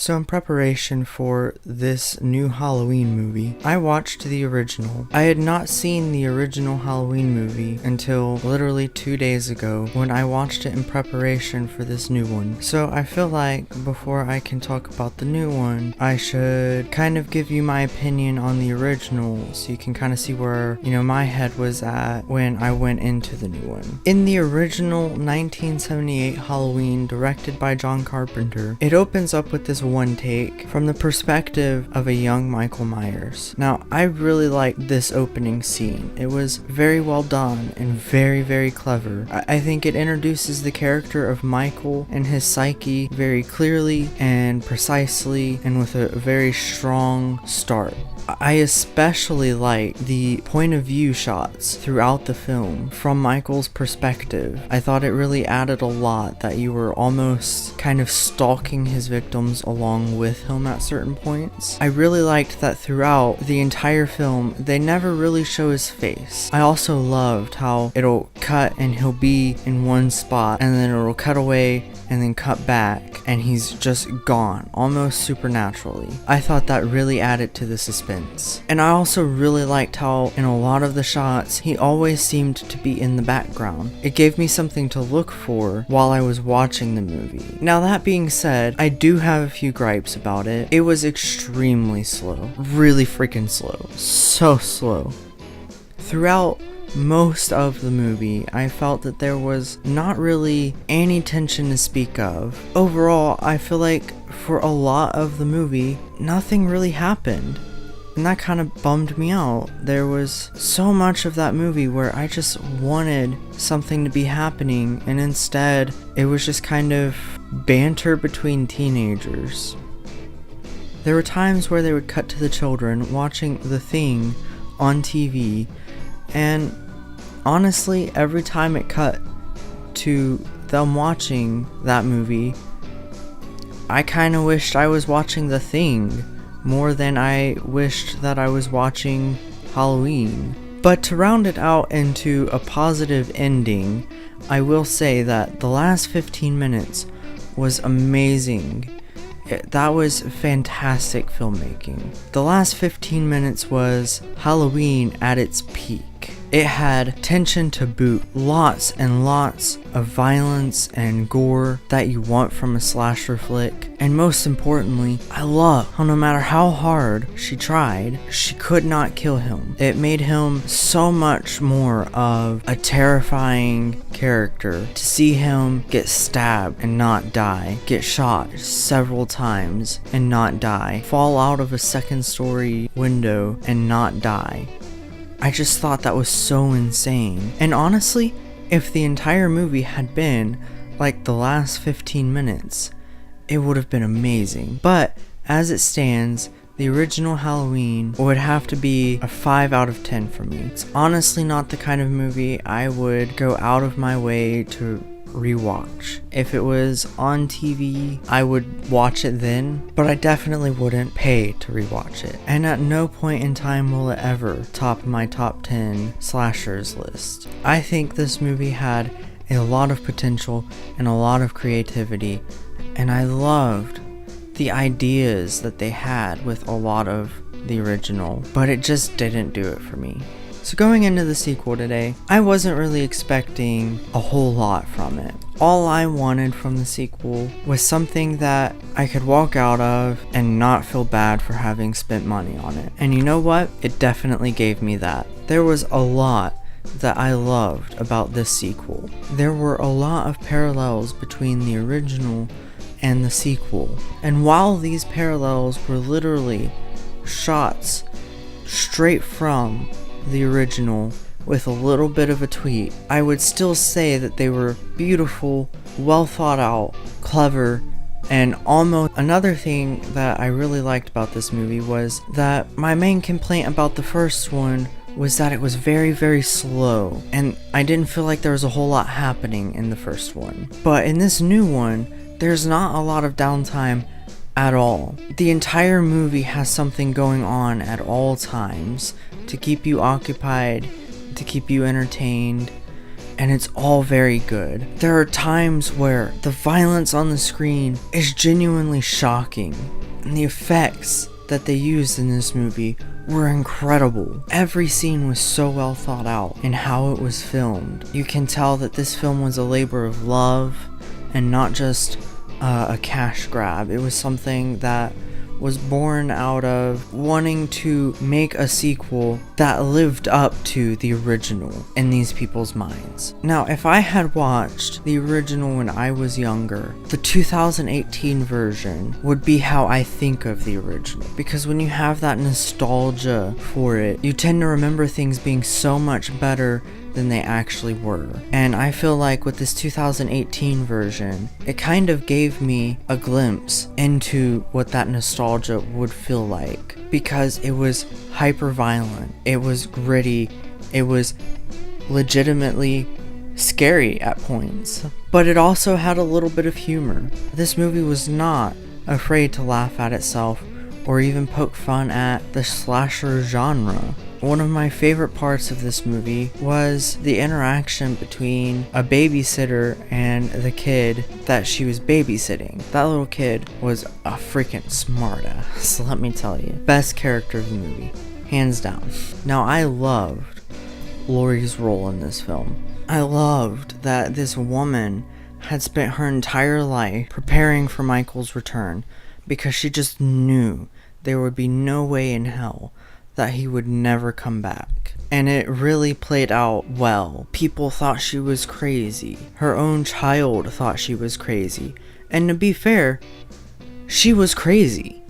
So in preparation for this new Halloween movie, I watched the original. I had not seen the original Halloween movie until literally 2 days ago when I watched it in preparation for this new one. So I feel like before I can talk about the new one, I should kind of give you my opinion on the original so you can kind of see where, my head was at when I went into the new one. In the original 1978 Halloween, directed by John Carpenter, it opens up with this one take from the perspective of a young Michael Myers. Now, I really liked this opening scene. It was very well done and very, very clever. I think it introduces the character of Michael and his psyche very clearly and precisely and with a very strong start. I especially like the point of view shots throughout the film from Michael's perspective. I thought it really added a lot that you were almost kind of stalking his victims along with him at certain points. I really liked that throughout the entire film, they never really show his face. I also loved how it'll cut and he'll be in one spot and then it'll cut away and then cut back and he's just gone, almost supernaturally. I thought that really added to the suspense. And I also really liked how in a lot of the shots, he always seemed to be in the background. It gave me something to look for while I was watching the movie. Now that being said, I do have a few gripes about it. It was extremely slow. Really freaking slow. So slow. Throughout most of the movie, I felt that there was not really any tension to speak of. Overall, I feel like for a lot of the movie, nothing really happened. And that kind of bummed me out. There was so much of that movie where I just wanted something to be happening, and instead, it was just kind of banter between teenagers. There were times where they would cut to the children watching The Thing on TV, and honestly, every time it cut to them watching that movie, I kind of wished I was watching The Thing more than I wished that I was watching Halloween. But to round it out into a positive ending, I will say that the last 15 minutes was amazing. That was fantastic filmmaking. The last 15 minutes was Halloween at its peak. It had tension to boot, lots and lots of violence and gore that you want from a slasher flick. And most importantly, I love how no matter how hard she tried, she could not kill him. It made him so much more of a terrifying character. To see him get stabbed and not die, get shot several times and not die, fall out of a second-story window and not die. I just thought that was so insane. And honestly, if the entire movie had been like the last 15 minutes, it would have been amazing. But as it stands, the original Halloween would have to be a 5 out of 10 for me. It's honestly not the kind of movie I would go out of my way to rewatch. If it was on TV, I would watch it then, but I definitely wouldn't pay to rewatch it. And at no point in time will it ever top my top 10 slashers list. I think this movie had a lot of potential and a lot of creativity, and I loved the ideas that they had with a lot of the original, but it just didn't do it for me. So going into the sequel today, I wasn't really expecting a whole lot from it. All I wanted from the sequel was something that I could walk out of and not feel bad for having spent money on it. And you know what? It definitely gave me that. There was a lot that I loved about this sequel. There were a lot of parallels between the original and the sequel. And while these parallels were literally shots straight from the original with a little bit of a tweak, I would still say that they were beautiful, well thought out, clever, and almost. Another thing that I really liked about this movie was that my main complaint about the first one was that it was very, very slow, and I didn't feel like there was a whole lot happening in the first one. But in this new one, there's not a lot of downtime at all. The entire movie has something going on at all times to keep you occupied, to keep you entertained, and it's all very good. There are times where the violence on the screen is genuinely shocking, and the effects that they used in this movie were incredible. Every scene was so well thought out in how it was filmed. You can tell that this film was a labor of love and not just a cash grab. It was something that was born out of wanting to make a sequel that lived up to the original in these people's minds. Now, if I had watched the original when I was younger, the 2018 version would be how I think of the original. Because when you have that nostalgia for it, you tend to remember things being so much better than they actually were. And I feel like with this 2018 version, it kind of gave me a glimpse into what that nostalgia would feel like, because it was hyper violent, it was gritty, it was legitimately scary at points, but it also had a little bit of humor. This movie was not afraid to laugh at itself or even poke fun at the slasher genre. One of my favorite parts of this movie was the interaction between a babysitter and the kid that she was babysitting. That little kid was a freaking smartass, let me tell you. Best character of the movie, hands down. Now, I loved Laurie's role in this film. I loved that this woman had spent her entire life preparing for Michael's return because she just knew there would be no way in hell that he would never come back. And it really played out well. People thought she was crazy. Her own child thought she was crazy. And to be fair, she was crazy.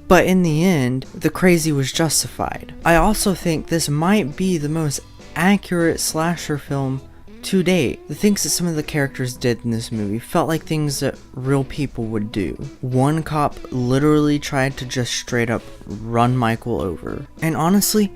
But in the end, the crazy was justified. I also think this might be the most accurate slasher film to date. The things that some of the characters did in this movie felt like things that real people would do. One cop literally tried to just straight up run Michael over. And honestly,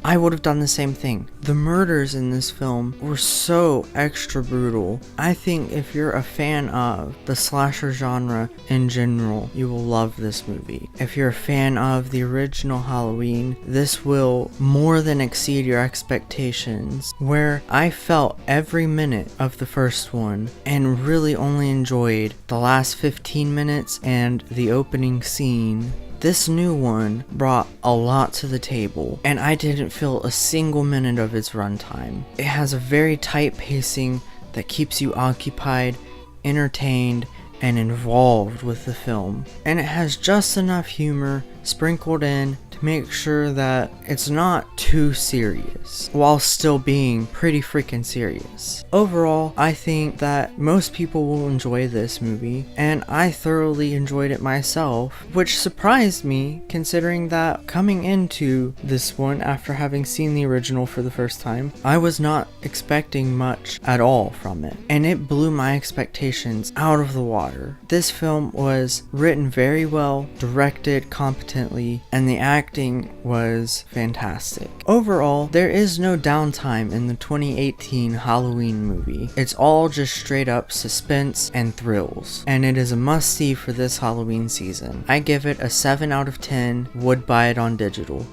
I would have done the same thing. The murders in this film were so extra brutal. I think if you're a fan of the slasher genre in general, you will love this movie. If you're a fan of the original Halloween, this will more than exceed your expectations, where I felt every minute of the first one and really only enjoyed the last 15 minutes and the opening scene. This new one brought a lot to the table, and I didn't feel a single minute of its runtime. It has a very tight pacing that keeps you occupied, entertained, and involved with the film. And it has just enough humor sprinkled in to make sure that it's not too serious, while still being pretty freaking serious. Overall, I think that most people will enjoy this movie, and I thoroughly enjoyed it myself, which surprised me considering that coming into this one after having seen the original for the first time, I was not expecting much at all from it, and it blew my expectations out of the water. This film was written very well, directed competently, and the acting was fantastic. Overall, there is no downtime in the 2018 Halloween movie. It's all just straight up suspense and thrills, and it is a must-see for this Halloween season. I give it a 7 out of 10, would buy it on digital.